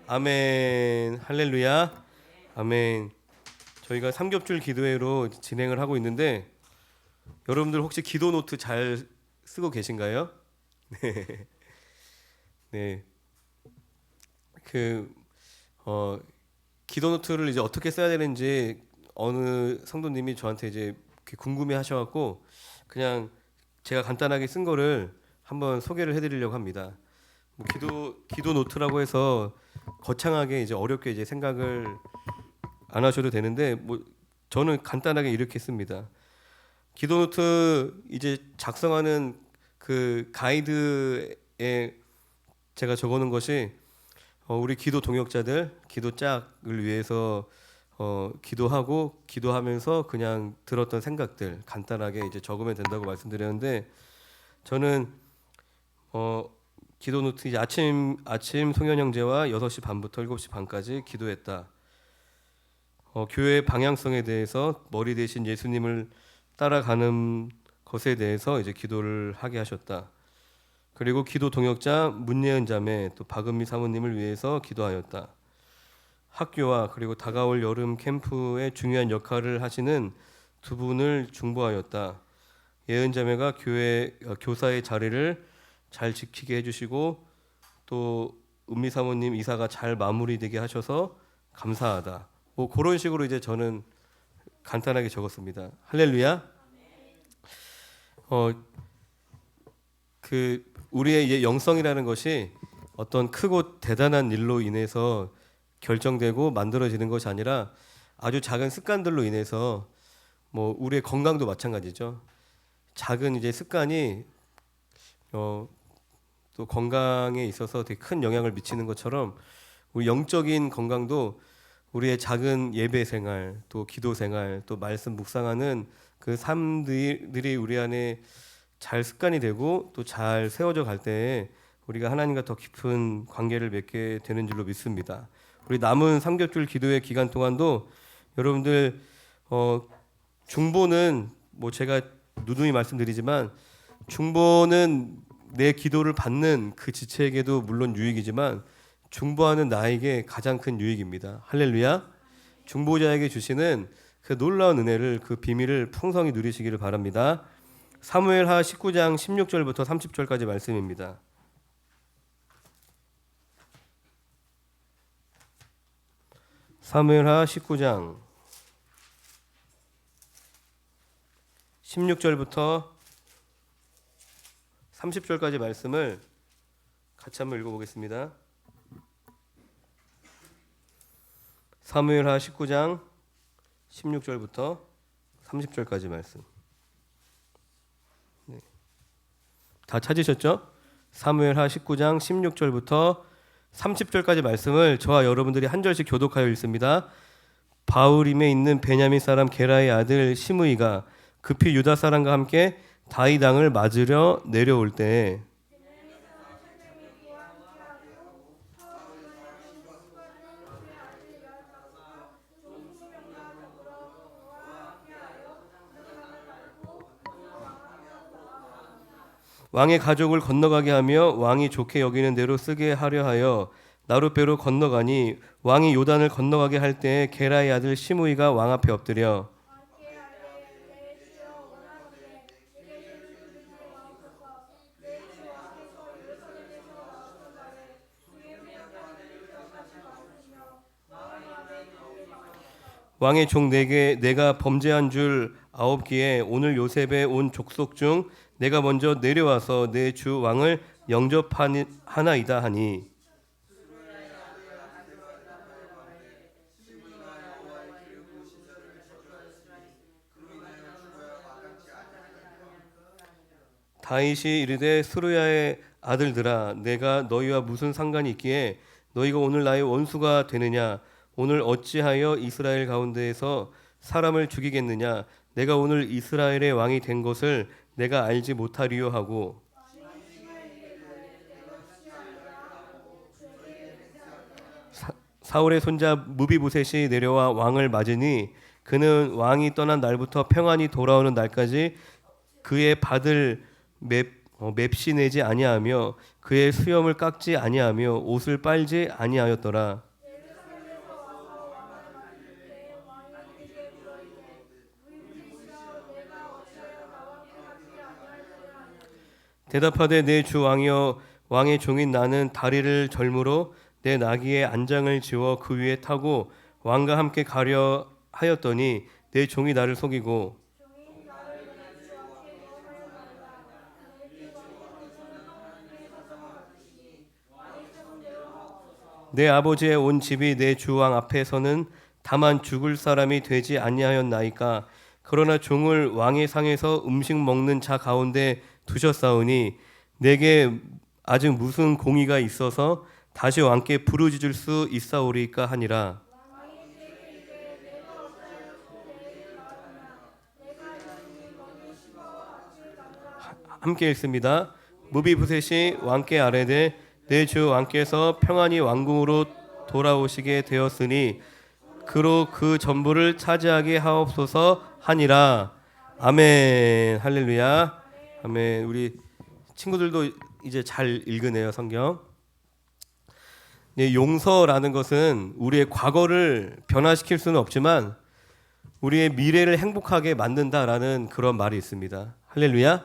아멘. 할렐루야. 아멘. 저희가 삼겹줄 기도회로 진행을 하고 있는데 여러분들 혹시 기도 노트 잘 쓰고 계신가요? 네. 네. 그 기도 노트를 이제 어떻게 써야 되는지 어느 성도님이 저한테 이제 궁금해 하셔 갖고 그냥 제가 간단하게 쓴 거를 한번 소개를 해 드리려고 합니다. 뭐 기도 노트라고 해서 거창하게 이제 어렵게 이제 생각을 안 하셔도 되는데 뭐 저는 간단하게 이렇게 씁니다. 기도 노트 이제 작성하는 그 가이드에 제가 적어놓은 것이 우리 기도 동역자들 기도 짝을 위해서 기도하고 기도하면서 그냥 들었던 생각들 간단하게 이제 적으면 된다고 말씀드렸는데 저는 기도 노트 이제 아침 송현 형제와 6시 반부터 7시 반까지 기도했다. 교회의 방향성에 대해서 머리 대신 예수님을 따라가는 것에 대해서 이제 기도를 하게 하셨다. 그리고 기도 동역자 문예은 자매 또 박은미 사모님을 위해서 기도하였다. 학교와 그리고 다가올 여름 캠프에 중요한 역할을 하시는 두 분을 중보하였다. 예은 자매가 교사의 자리를 잘 지키게 해주시고 또 은미 사모님 이사가 잘 마무리되게 하셔서 감사하다. 뭐 그런 식으로 이제 저는 간단하게 적었습니다. 할렐루야. 그 우리의 영성이라는 것이 어떤 크고 대단한 일로 인해서 결정되고 만들어지는 것이 아니라 아주 작은 습관들로 인해서 뭐 우리의 건강도 마찬가지죠. 작은 이제 습관이 또 건강에 있어서 되게 큰 영향을 미치는 것처럼 우리 영적인 건강도 우리의 작은 예배 생활, 또 기도 생활, 또 말씀 묵상하는 그 삶들이 우리 안에 잘 습관이 되고 또 잘 세워져 갈 때에 우리가 하나님과 더 깊은 관계를 맺게 되는 줄로 믿습니다. 우리 남은 삼겹줄 기도의 기간 동안도 여러분들 중보는 뭐 제가 누누이 말씀드리지만 중보는 내 기도를 받는 그 지체에게도 물론 유익이지만 중보하는 나에게 가장 큰 유익입니다. 할렐루야. 중보자에게 주시는 그 놀라운 은혜를 그 비밀을 풍성히 누리시기를 바랍니다. 사무엘하 19장 16절부터 30절까지 말씀입니다. 사무엘하 19장 16절부터 30절까지 말씀을 같이 한번 읽어보겠습니다. 사무엘하 19장 16절부터 30절까지 말씀. 네. 다 찾으셨죠? 사무엘하 19장 16절부터 30절까지 말씀을 저와 여러분들이 한 절씩 교독하여 읽습니다. 바울임에 있는 베냐민 사람 게라의 아들 시므이가 급히 유다 사람과 함께 다윗 왕을 맞으려 내려올 때에 왕의 가족을 건너가게 하며 왕이 좋게 여기는 대로 쓰게 하려 하여 나룻배로 건너가니 왕이 요단을 건너가게 할 때에 게라의 아들 시므이가 왕 앞에 엎드려 왕의 종 내가 범죄한 줄 아옵기에 오늘 요셉의 온 족속 중 내가 먼저 내려와서 내 주 왕을 영접하나이다 하니 다윗이 이르되 스루야의 아들들아 내가 너희와 무슨 상관이 있기에 너희가 오늘 나의 원수가 되느냐 오늘 어찌하여 이스라엘 가운데에서 사람을 죽이겠느냐 내가 오늘 이스라엘의 왕이 된 것을 내가 알지 못하리요 하고 사울의 손자 무비보셋이 내려와 왕을 맞으니 그는 왕이 떠난 날부터 평안히 돌아오는 날까지 그의 받을 맵시 내지 아니하며 그의 수염을 깎지 아니하며 옷을 빨지 아니하였더라. 대답하되 내 주 왕이여 왕의 종인 나는 다리를 절므로 내 나귀의 안장을 지워 그 위에 타고 왕과 함께 가려 하였더니 내 종이 나를 속이고 내 아버지의 온 집이 내 주 왕 앞에서는 다만 죽을 사람이 되지 아니하였나이까. 그러나 종을 왕의 상에서 음식 먹는 자 가운데 두셨사오니 내게 아직 무슨 공의가 있어서 다시 왕께 부르짖을 수 있사오리까 하니라. 함께 읽습니다. 무비보셋이 왕께 아뢰되 내 주 왕께서 평안히 왕궁으로 돌아오시게 되었으니 그로 그 전부를 차지하게 하옵소서 하니라. 아멘. 할렐루야. 아멘. 우리 친구들도 이제 잘 읽으네요, 성경. 네, 용서라는 것은 우리의 과거를 변화시킬 수는 없지만 우리의 미래를 행복하게 만든다라는 그런 말이 있습니다. 할렐루야.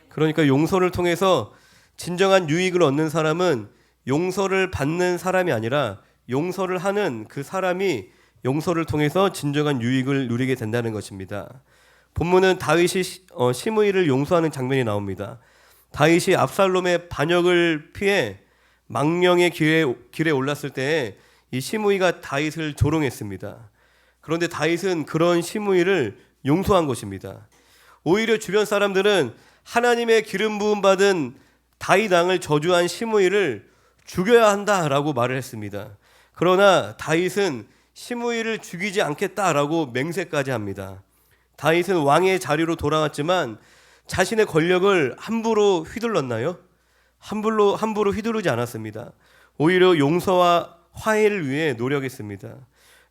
그러니까 용서를 통해서 진정한 유익을 얻는 사람은 용서를 받는 사람이 아니라 용서를 하는 그 사람이 용서를 통해서 진정한 유익을 누리게 된다는 것입니다. 본문은 다윗이 시므이를 용서하는 장면이 나옵니다. 다윗이 압살롬의 반역을 피해 망령의 길에 올랐을 때 이 시므이가 다윗을 조롱했습니다. 그런데 다윗은 그런 시므이를 용서한 것입니다. 오히려 주변 사람들은 하나님의 기름 부음 받은 다윗 왕을 저주한 시므이를 죽여야 한다라고 말을 했습니다. 그러나 다윗은 시므이를 죽이지 않겠다라고 맹세까지 합니다. 다윗은 왕의 자리로 돌아왔지만 자신의 권력을 함부로 휘둘렀나요? 함부로 휘두르지 않았습니다. 오히려 용서와 화해를 위해 노력했습니다.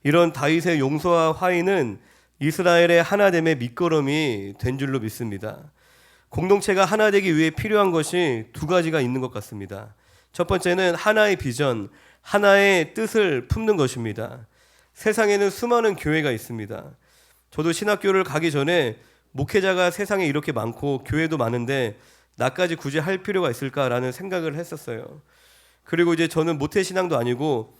이런 다윗의 용서와 화해는 이스라엘의 하나됨의 밑거름이 된 줄로 믿습니다. 공동체가 하나 되기 위해 필요한 것이 두 가지가 있는 것 같습니다. 첫 번째는 하나의 비전, 하나의 뜻을 품는 것입니다. 세상에는 수많은 교회가 있습니다. 저도 신학교를 가기 전에 목회자가 세상에 이렇게 많고 교회도 많은데 나까지 굳이 할 필요가 있을까라는 생각을 했었어요. 그리고 이제 저는 모태신앙도 아니고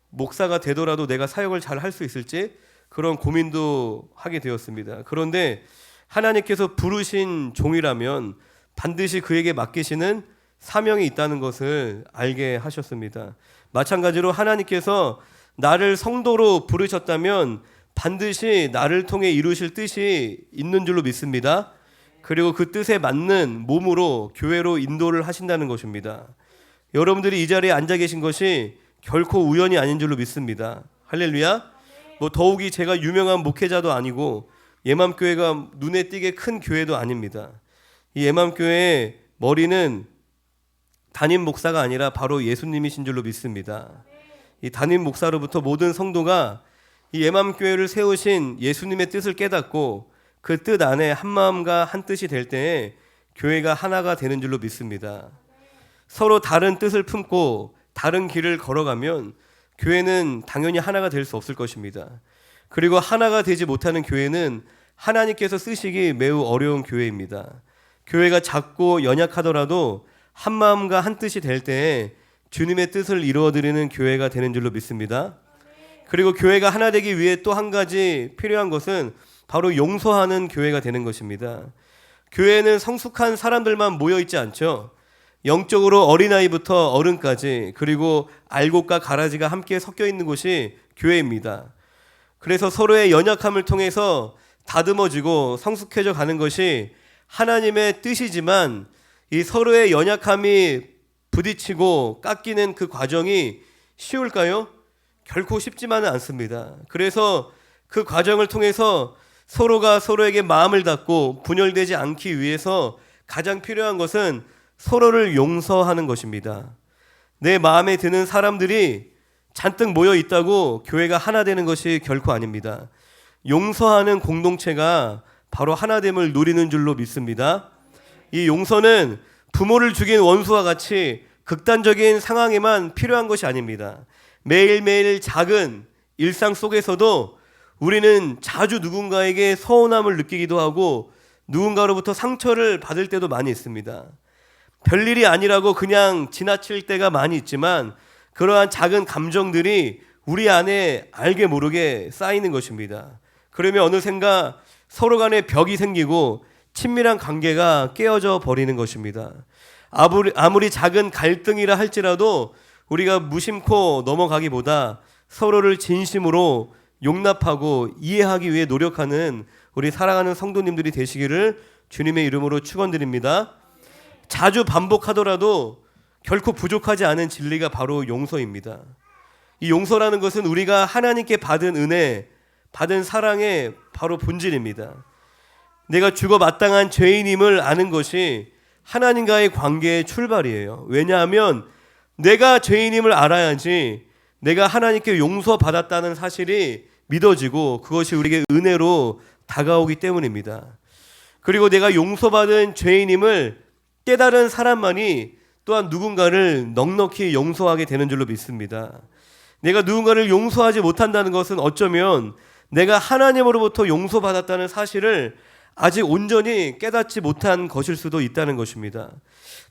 목사가 되더라도 내가 사역을 잘 할 수 있을지 그런 고민도 하게 되었습니다. 그런데 하나님께서 부르신 종이라면 반드시 그에게 맡기시는 사명이 있다는 것을 알게 하셨습니다. 마찬가지로 하나님께서 나를 성도로 부르셨다면 반드시 나를 통해 이루실 뜻이 있는 줄로 믿습니다. 그리고 그 뜻에 맞는 몸으로 교회로 인도를 하신다는 것입니다. 여러분들이 이 자리에 앉아 계신 것이 결코 우연이 아닌 줄로 믿습니다. 할렐루야. 더욱이 제가 유명한 목회자도 아니고 예맘교회가 눈에 띄게 큰 교회도 아닙니다. 이 예맘교회의 머리는 담임 목사가 아니라 바로 예수님이신 줄로 믿습니다. 이 담임 목사로부터 모든 성도가 이 예맘교회를 세우신 예수님의 뜻을 깨닫고 그 뜻 안에 한 마음과 한 뜻이 될 때에 교회가 하나가 되는 줄로 믿습니다. 서로 다른 뜻을 품고 다른 길을 걸어가면 교회는 당연히 하나가 될 수 없을 것입니다. 그리고 하나가 되지 못하는 교회는 하나님께서 쓰시기 매우 어려운 교회입니다. 교회가 작고 연약하더라도 한 마음과 한 뜻이 될 때에 주님의 뜻을 이루어드리는 교회가 되는 줄로 믿습니다. 그리고 교회가 하나 되기 위해 또 한 가지 필요한 것은 바로 용서하는 교회가 되는 것입니다. 교회는 성숙한 사람들만 모여있지 않죠. 영적으로 어린아이부터 어른까지 그리고 알곡과 가라지가 함께 섞여 있는 곳이 교회입니다. 그래서 서로의 연약함을 통해서 다듬어지고 성숙해져 가는 것이 하나님의 뜻이지만 이 서로의 연약함이 부딪히고 깎이는 그 과정이 쉬울까요? 결코 쉽지만은 않습니다. 그래서 그 과정을 통해서 서로가 서로에게 마음을 닫고 분열되지 않기 위해서 가장 필요한 것은 서로를 용서하는 것입니다. 내 마음에 드는 사람들이 잔뜩 모여 있다고 교회가 하나 되는 것이 결코 아닙니다. 용서하는 공동체가 바로 하나됨을 누리는 줄로 믿습니다. 이 용서는 부모를 죽인 원수와 같이 극단적인 상황에만 필요한 것이 아닙니다. 매일매일 작은 일상 속에서도 우리는 자주 누군가에게 서운함을 느끼기도 하고 누군가로부터 상처를 받을 때도 많이 있습니다. 별일이 아니라고 그냥 지나칠 때가 많이 있지만 그러한 작은 감정들이 우리 안에 알게 모르게 쌓이는 것입니다. 그러면 어느샌가 서로 간에 벽이 생기고 친밀한 관계가 깨어져 버리는 것입니다. 아무리 작은 갈등이라 할지라도 우리가 무심코 넘어가기보다 서로를 진심으로 용납하고 이해하기 위해 노력하는 우리 사랑하는 성도님들이 되시기를 주님의 이름으로 축원드립니다. 자주 반복하더라도 결코 부족하지 않은 진리가 바로 용서입니다. 이 용서라는 것은 우리가 하나님께 받은 은혜, 받은 사랑의 바로 본질입니다. 내가 죽어 마땅한 죄인임을 아는 것이 하나님과의 관계의 출발이에요. 왜냐하면 내가 죄인임을 알아야지 내가 하나님께 용서받았다는 사실이 믿어지고 그것이 우리에게 은혜로 다가오기 때문입니다. 그리고 내가 용서받은 죄인임을 깨달은 사람만이 또한 누군가를 넉넉히 용서하게 되는 줄로 믿습니다. 내가 누군가를 용서하지 못한다는 것은 어쩌면 내가 하나님으로부터 용서받았다는 사실을 아직 온전히 깨닫지 못한 것일 수도 있다는 것입니다.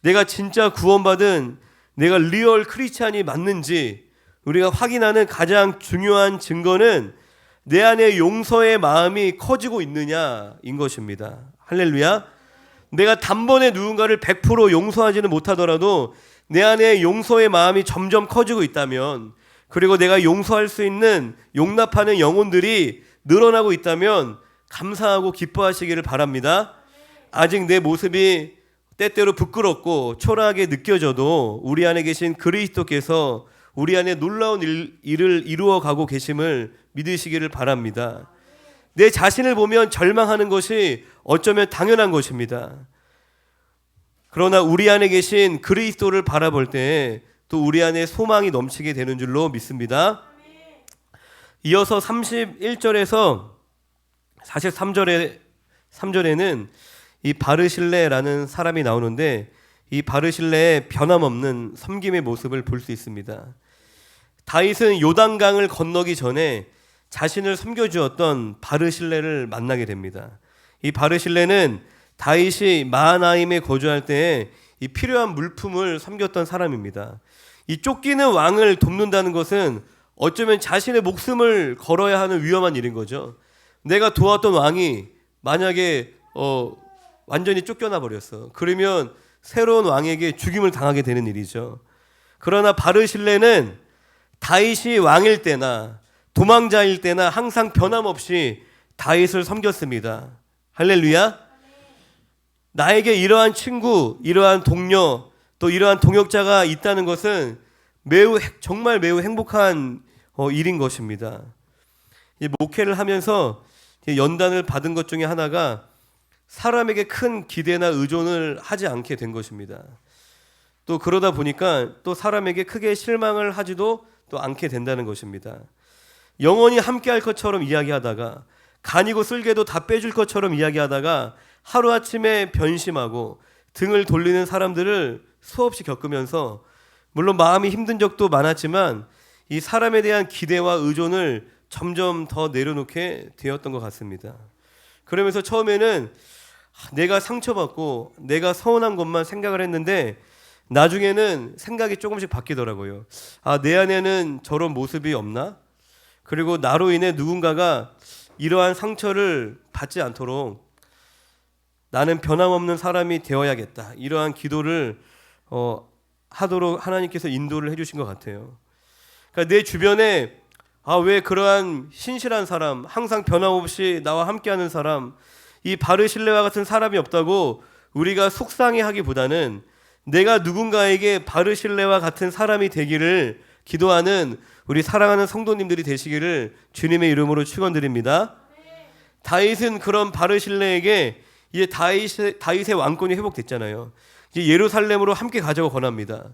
내가 진짜 구원받은 내가 리얼 크리스찬이 맞는지 우리가 확인하는 가장 중요한 증거는 내 안에 용서의 마음이 커지고 있느냐인 것입니다. 할렐루야. 내가 단번에 누군가를 100% 용서하지는 못하더라도 내 안에 용서의 마음이 점점 커지고 있다면, 그리고 내가 용서할 수 있는 용납하는 영혼들이 늘어나고 있다면 감사하고 기뻐하시기를 바랍니다. 아직 내 모습이 때때로 부끄럽고 초라하게 느껴져도 우리 안에 계신 그리스도께서 우리 안에 놀라운 일을 이루어가고 계심을 믿으시기를 바랍니다. 내 자신을 보면 절망하는 것이 어쩌면 당연한 것입니다. 그러나 우리 안에 계신 그리스도를 바라볼 때 또 우리 안에 소망이 넘치게 되는 줄로 믿습니다. 이어서 31절에서 43절에는 이 바르실레라는 사람이 나오는데 이 바르실레의 변함없는 섬김의 모습을 볼 수 있습니다. 다윗은 요단강을 건너기 전에 자신을 섬겨주었던 바르실레를 만나게 됩니다. 이 바르실레는 다윗이 마하나임에 거주할 때에 이 필요한 물품을 섬겼던 사람입니다. 이 쫓기는 왕을 돕는다는 것은 어쩌면 자신의 목숨을 걸어야 하는 위험한 일인 거죠. 내가 도왔던 왕이 만약에 완전히 쫓겨나 버렸어. 그러면 새로운 왕에게 죽임을 당하게 되는 일이죠. 그러나 바르실레는 다윗이 왕일 때나 도망자일 때나 항상 변함없이 다윗을 섬겼습니다. 할렐루야. 나에게 이러한 친구, 이러한 동료, 또 이러한 동역자가 있다는 것은 정말 매우 행복한 일인 것입니다. 목회를 하면서 연단을 받은 것 중에 하나가 사람에게 큰 기대나 의존을 하지 않게 된 것입니다. 또 그러다 보니까 또 사람에게 크게 실망을 하지도 또 않게 된다는 것입니다. 영원히 함께할 것처럼 이야기하다가 간이고 쓸개도 다 빼줄 것처럼 이야기하다가 하루아침에 변심하고 등을 돌리는 사람들을 수없이 겪으면서 물론 마음이 힘든 적도 많았지만 이 사람에 대한 기대와 의존을 점점 더 내려놓게 되었던 것 같습니다. 그러면서 처음에는 내가 상처받고 내가 서운한 것만 생각을 했는데 나중에는 생각이 조금씩 바뀌더라고요. 내 안에는 저런 모습이 없나? 그리고 나로 인해 누군가가 이러한 상처를 받지 않도록 나는 변함없는 사람이 되어야겠다. 이러한 기도를 하도록 하나님께서 인도를 해주신 것 같아요. 그러니까 내 주변에 왜 그러한 신실한 사람, 항상 변함없이 나와 함께하는 사람, 이 바르실레와 같은 사람이 없다고 우리가 속상해하기보다는 내가 누군가에게 바르실레와 같은 사람이 되기를 기도하는 우리 사랑하는 성도님들이 되시기를 주님의 이름으로 축원드립니다. 다윗은 그런 바르실레에게 이제 다윗의 왕권이 회복됐잖아요. 이제 예루살렘으로 함께 가자고 권합니다.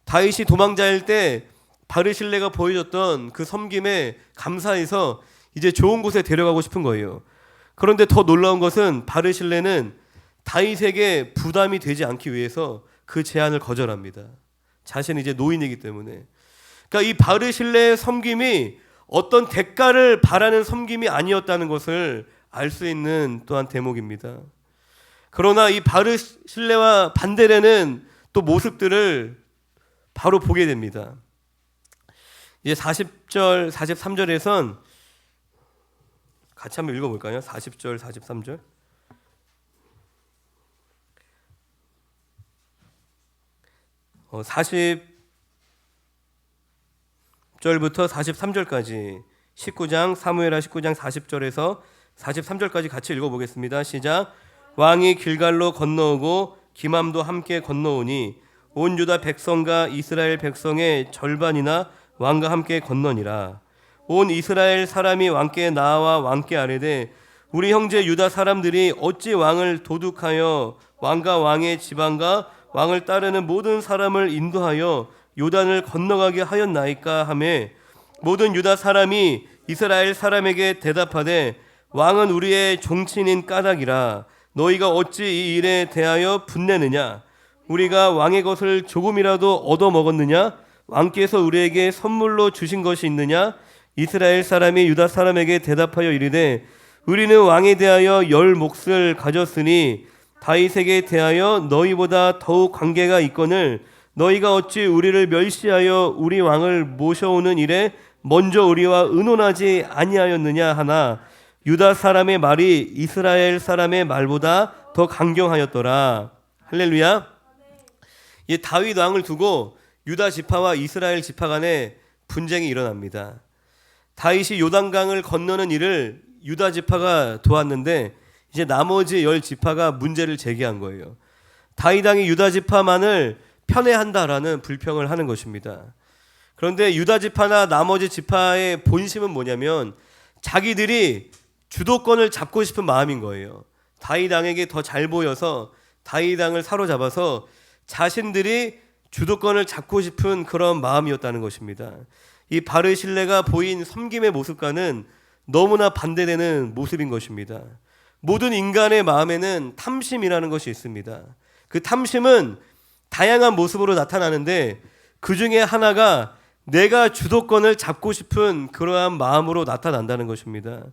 다윗이 도망자일 때 바르실레가 보여줬던 그 섬김에 감사해서 이제 좋은 곳에 데려가고 싶은 거예요. 그런데 더 놀라운 것은 바르실레는 다윗에게 부담이 되지 않기 위해서 그 제안을 거절합니다. 자신이 이제 노인이기 때문에. 그러니까 이 바르실레의 섬김이 어떤 대가를 바라는 섬김이 아니었다는 것을 알 수 있는 또한 대목입니다. 그러나 이 바르실레와 반대되는 또 모습들을 바로 보게 됩니다. 이제 40절, 43절에선 같이 한번 읽어볼까요? 40절, 43절. 40절부터 43절까지 19장 사무엘하 19장 40절에서 43절까지 같이 읽어보겠습니다. 시작. 왕이 길갈로 건너오고 기맘도 함께 건너오니 온 유다 백성과 이스라엘 백성의 절반이나 왕과 함께 건너니라. 온 이스라엘 사람이 왕께 나와 왕께 아뢰되 우리 형제 유다 사람들이 어찌 왕을 도둑하여 왕과 왕의 지방과 왕을 따르는 모든 사람을 인도하여 요단을 건너가게 하였나이까 하매 모든 유다 사람이 이스라엘 사람에게 대답하되 왕은 우리의 종친인 까닭이라 너희가 어찌 이 일에 대하여 분내느냐 우리가 왕의 것을 조금이라도 얻어먹었느냐 왕께서 우리에게 선물로 주신 것이 있느냐 이스라엘 사람이 유다 사람에게 대답하여 이르되 우리는 왕에 대하여 10 몫을 가졌으니 다윗에게 대하여 너희보다 더욱 관계가 있거늘 너희가 어찌 우리를 멸시하여 우리 왕을 모셔오는 일에 먼저 우리와 의논하지 아니하였느냐 하나 유다 사람의 말이 이스라엘 사람의 말보다 더 강경하였더라. 할렐루야. 이 다윗 왕을 두고 유다 지파와 이스라엘 지파 간에 분쟁이 일어납니다. 다윗이 요단강을 건너는 일을 유다 지파가 도왔는데 이제 나머지 10 지파가 문제를 제기한 거예요. 다윗 왕이 유다 지파만을 편애한다라는 불평을 하는 것입니다. 그런데 유다 지파나 나머지 지파의 본심은 뭐냐면 자기들이 주도권을 잡고 싶은 마음인 거예요. 다윗 왕에게 더 잘 보여서 다윗 왕을 사로잡아서 자신들이 주도권을 잡고 싶은 그런 마음이었다는 것입니다. 이 바르실레가 보인 섬김의 모습과는 너무나 반대되는 모습인 것입니다. 모든 인간의 마음에는 탐심이라는 것이 있습니다. 그 탐심은 다양한 모습으로 나타나는데 그 중에 하나가 내가 주도권을 잡고 싶은 그러한 마음으로 나타난다는 것입니다.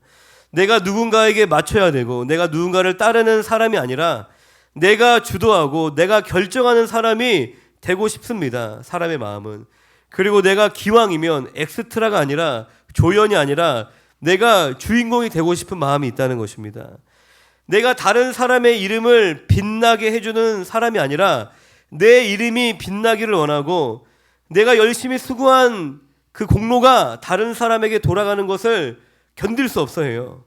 내가 누군가에게 맞춰야 되고 내가 누군가를 따르는 사람이 아니라 내가 주도하고 내가 결정하는 사람이 되고 싶습니다. 사람의 마음은. 그리고 내가 기왕이면 엑스트라가 아니라 조연이 아니라 내가 주인공이 되고 싶은 마음이 있다는 것입니다. 내가 다른 사람의 이름을 빛나게 해주는 사람이 아니라 내 이름이 빛나기를 원하고 내가 열심히 수고한 그 공로가 다른 사람에게 돌아가는 것을 견딜 수 없어요.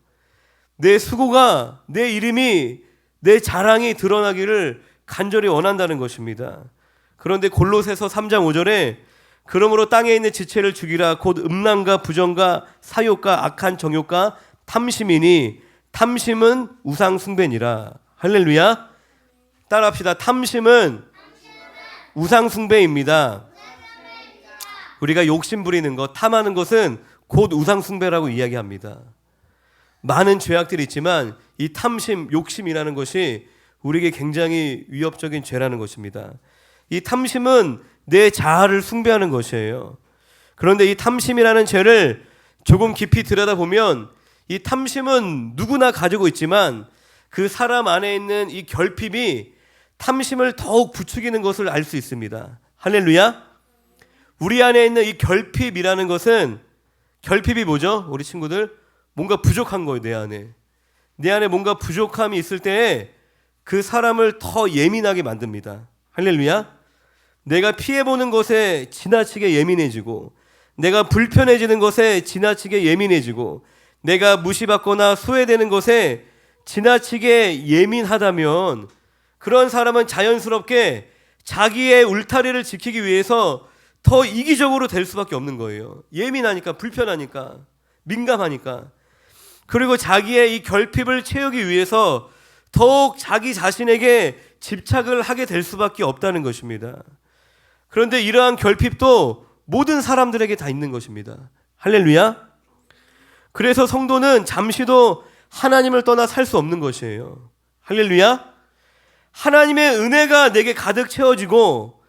내 수고가 내 이름이 내 자랑이 드러나기를 간절히 원한다는 것입니다. 그런데 골로새서 3장 5절에 그러므로 땅에 있는 지체를 죽이라 곧 음란과 부정과 사욕과 악한 정욕과 탐심이니 탐심은 우상 숭배니라. 할렐루야. 따라합시다. 탐심은 우상 숭배입니다. 우리가 욕심 부리는 것, 탐하는 것은 곧 우상 숭배라고 이야기합니다. 많은 죄악들이 있지만 이 탐심, 욕심이라는 것이 우리에게 굉장히 위협적인 죄라는 것입니다. 이 탐심은 내 자아를 숭배하는 것이에요. 그런데 이 탐심이라는 죄를 조금 깊이 들여다보면 이 탐심은 누구나 가지고 있지만 그 사람 안에 있는 이 결핍이 탐심을 더욱 부추기는 것을 알 수 있습니다. 할렐루야. 우리 안에 있는 이 결핍이라는 것은 결핍이 뭐죠? 우리 친구들 뭔가 부족한 거예요. 내 안에 뭔가 부족함이 있을 때에 그 사람을 더 예민하게 만듭니다. 할렐루야. 내가 피해보는 것에 지나치게 예민해지고 내가 불편해지는 것에 지나치게 예민해지고 내가 무시받거나 소외되는 것에 지나치게 예민하다면 그런 사람은 자연스럽게 자기의 울타리를 지키기 위해서 더 이기적으로 될 수밖에 없는 거예요. 예민하니까, 불편하니까, 민감하니까. 그리고 자기의 이 결핍을 채우기 위해서 더욱 자기 자신에게 집착을 하게 될 수밖에 없다는 것입니다. 그런데 이러한 결핍도 모든 사람들에게 다 있는 것입니다. 할렐루야. 그래서 성도는 잠시도 하나님을 떠나 살 수 없는 것이에요. 할렐루야. 하나님의 은혜가 내게 가득 채워지고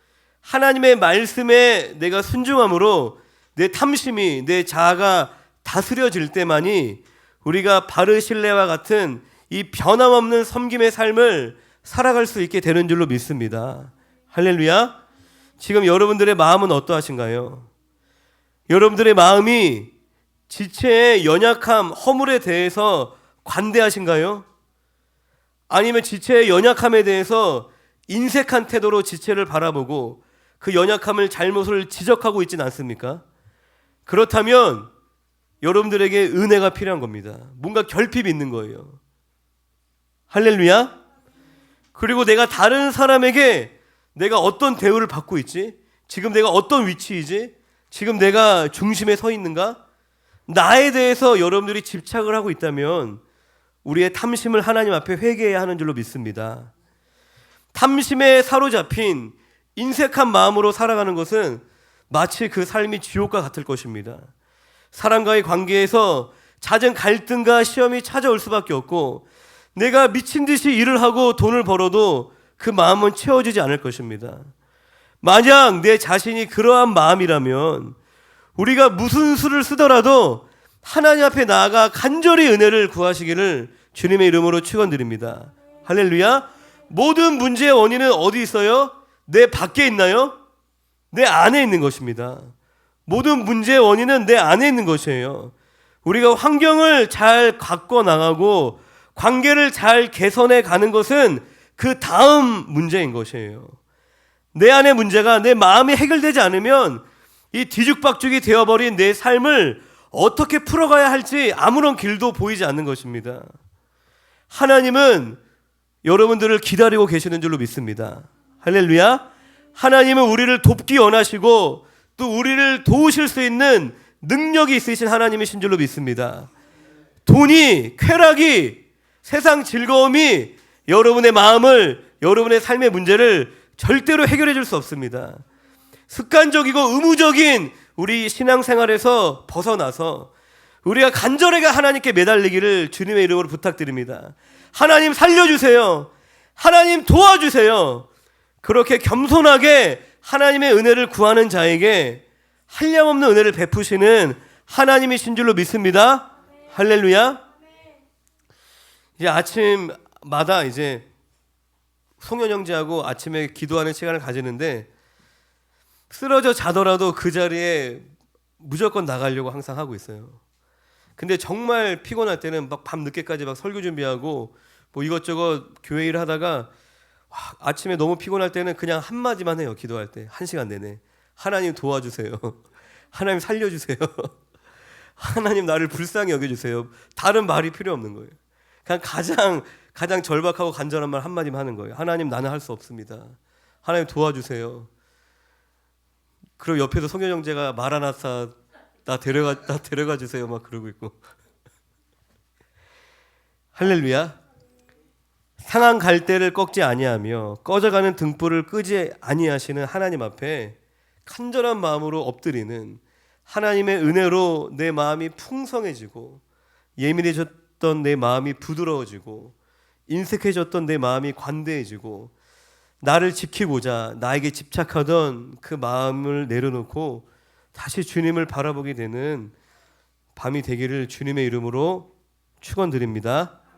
하나님의 말씀에 내가 순종함으로 내 탐심이, 내 자아가 다스려질 때만이 우리가 바르실레와 같은 이 변함없는 섬김의 삶을 살아갈 수 있게 되는 줄로 믿습니다. 할렐루야. 지금 여러분들의 마음은 어떠하신가요? 여러분들의 마음이 지체의 연약함, 허물에 대해서 관대하신가요? 아니면 지체의 연약함에 대해서 인색한 태도로 지체를 바라보고 그 연약함을, 잘못을 지적하고 있지는 않습니까? 그렇다면 여러분들에게 은혜가 필요한 겁니다. 뭔가 결핍이 있는 거예요. 할렐루야. 그리고 내가 다른 사람에게 내가 어떤 대우를 받고 있지? 지금 내가 어떤 위치이지? 지금 내가 중심에 서 있는가? 나에 대해서 여러분들이 집착을 하고 있다면 우리의 탐심을 하나님 앞에 회개해야 하는 줄로 믿습니다. 탐심에 사로잡힌 인색한 마음으로 살아가는 것은 마치 그 삶이 지옥과 같을 것입니다. 사람과의 관계에서 잦은 갈등과 시험이 찾아올 수밖에 없고, 내가 미친 듯이 일을 하고 돈을 벌어도 그 마음은 채워지지 않을 것입니다. 만약 내 자신이 그러한 마음이라면 우리가 무슨 수를 쓰더라도 하나님 앞에 나아가 간절히 은혜를 구하시기를 주님의 이름으로 축원드립니다. 할렐루야. 모든 문제의 원인은 어디 있어요? 내 밖에 있나요? 내 안에 있는 것입니다. 모든 문제의 원인은 내 안에 있는 것이에요. 우리가 환경을 잘 갖고 나가고 관계를 잘 개선해 가는 것은 그 다음 문제인 것이에요. 내 안의 문제가, 내 마음이 해결되지 않으면 이 뒤죽박죽이 되어버린 내 삶을 어떻게 풀어가야 할지 아무런 길도 보이지 않는 것입니다. 하나님은 여러분들을 기다리고 계시는 줄로 믿습니다. 할렐루야. 하나님은 우리를 돕기 원하시고 또 우리를 도우실 수 있는 능력이 있으신 하나님이신 줄로 믿습니다. 돈이, 쾌락이, 세상 즐거움이 여러분의 마음을, 여러분의 삶의 문제를 절대로 해결해 줄 수 없습니다. 습관적이고 의무적인 우리 신앙생활에서 벗어나서 우리가 간절하게 하나님께 매달리기를 주님의 이름으로 부탁드립니다. 하나님 살려주세요. 하나님 도와주세요. 그렇게 겸손하게 하나님의 은혜를 구하는 자에게 한량없는 은혜를 베푸시는 하나님이신 줄로 믿습니다. 할렐루야. 이제 아침마다 이제 송현 형제하고 아침에 기도하는 시간을 가지는데, 쓰러져 자더라도 그 자리에 무조건 나가려고 항상 하고 있어요. 근데 정말 피곤할 때는 막 밤 늦게까지 막 설교 준비하고 뭐 이것저것 교회 일 하다가 아침에 너무 피곤할 때는 그냥 한마디만 해요. 기도할 때 1시간 내내 하나님 도와주세요. 하나님 살려주세요. 하나님 나를 불쌍히 여겨주세요. 다른 말이 필요 없는 거예요. 그냥 가장 절박하고 간절한 말 한마디만 하는 거예요. 하나님 나는 할 수 없습니다. 하나님 도와주세요. 그리고 옆에서 송현 형제가 마라나사 나 데려가 주세요 막 그러고 있고. 할렐루야. 상한 갈대를 꺾지 아니하며 꺼져가는 등불을 끄지 아니하시는 하나님 앞에 간절한 마음으로 엎드리는, 하나님의 은혜로 내 마음이 풍성해지고 예민해졌던 내 마음이 부드러워지고 인색해졌던 내 마음이 관대해지고 나를 지키고자 나에게 집착하던 그 마음을 내려놓고 다시 주님을 바라보게 되는 밤이 되기를 주님의 이름으로 축원드립니다.